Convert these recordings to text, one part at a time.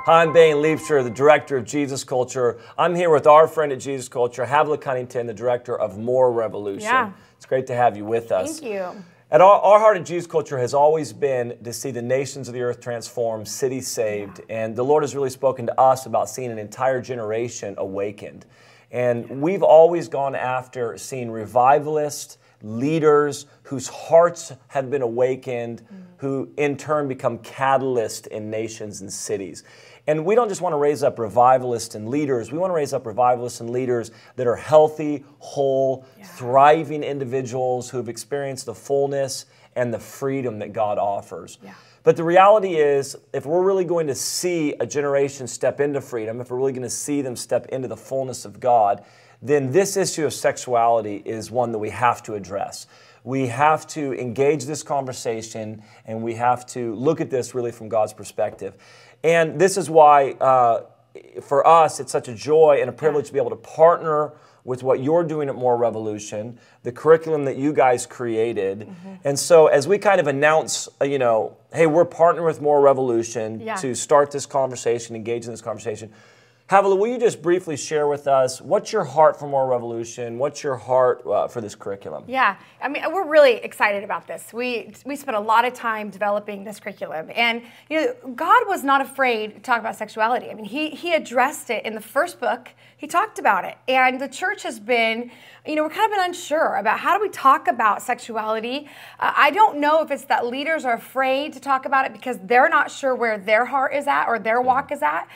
Hi, I'm Bain Leapster, the director of Jesus Culture. I'm here with our friend at Jesus Culture, Havilah Cunnington, the director of More Revolution. Yeah. It's great to have you with us. Thank you. At our heart at Jesus Culture has always been to see the nations of the earth transformed, cities saved, and the Lord has really spoken to us about seeing an entire generation awakened. And we've always gone after seeing revivalists, leaders whose hearts have been awakened, who in turn become catalysts in nations and cities. And we don't just want to raise up revivalists and leaders, we want to raise up revivalists and leaders that are healthy, whole, thriving individuals who have experienced the fullness and the freedom that God offers. But the reality is, if we're really going to see a generation step into freedom, if we're really going to see them step into the fullness of God, then this issue of sexuality is one that we have to address. We have to engage this conversation, and we have to look at this really from God's perspective. And this is why, for us, it's such a joy and a privilege to be able to partner with what you're doing at More Revolution, the curriculum that you guys created. And so as we kind of announce, hey, we're partnering with More Revolution to start this conversation, engage in this conversation, Havilah, will you just briefly share with us, what's your heart for More Revolution? What's your heart for this curriculum? Yeah, I mean, we're really excited about this. We spent a lot of time developing this curriculum. And, God was not afraid to talk about sexuality. I mean, he addressed it in the first book. He talked about it. And the church has been, we're kind of been unsure about how do we talk about sexuality. I don't know if it's that leaders are afraid to talk about it because they're not sure where their heart is at or their walk is at.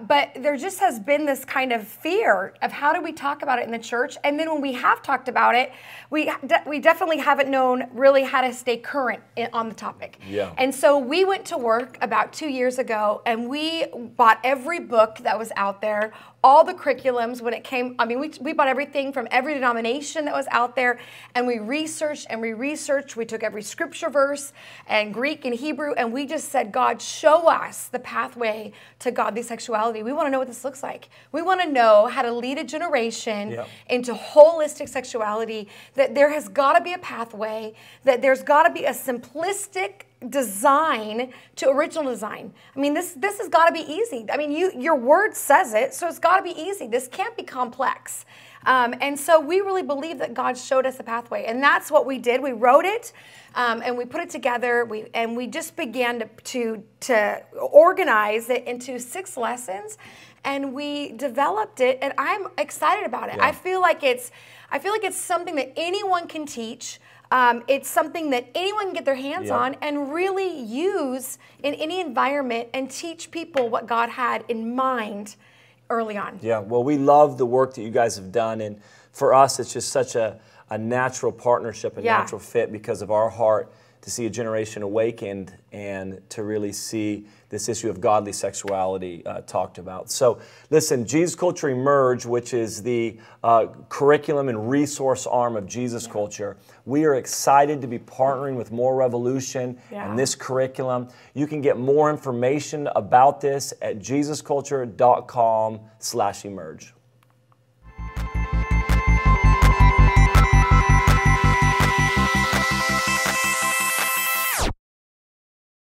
But there just has been this kind of fear of how do we talk about it in the church. And then when we have talked about it, we definitely haven't known really how to stay current on the topic. And so we went to work about 2 years ago and we bought every book that was out there, all the curriculums when it came. I mean, we bought everything from every denomination that was out there, and we researched and we researched. We took every scripture verse and Greek and Hebrew, and we just said, God, show us the pathway to godly sexuality. We want to know what this looks like. We want to know how to lead a generation into holistic sexuality, that there has got to be a pathway, that there's got to be a simplistic design to original design. I mean, this has got to be easy. I mean, your word says it, so it's got to be easy. This can't be complex. And so we really believe that God showed us the pathway, and that's what we did. We wrote it, and we put it together. We just began to organize it into 6 lessons, and we developed it. And I'm excited about it. I feel like it's something that anyone can teach. It's something that anyone can get their hands on and really use in any environment and teach people what God had in mind early on. Yeah, well, we love the work that you guys have done, and for us, it's just such a natural partnership, a natural fit because of our heart to see a generation awakened and to really see this issue of godly sexuality talked about. So listen, Jesus Culture Emerge, which is the curriculum and resource arm of Jesus Culture, we are excited to be partnering with More Revolution and this curriculum. You can get more information about this at jesusculture.com/emerge.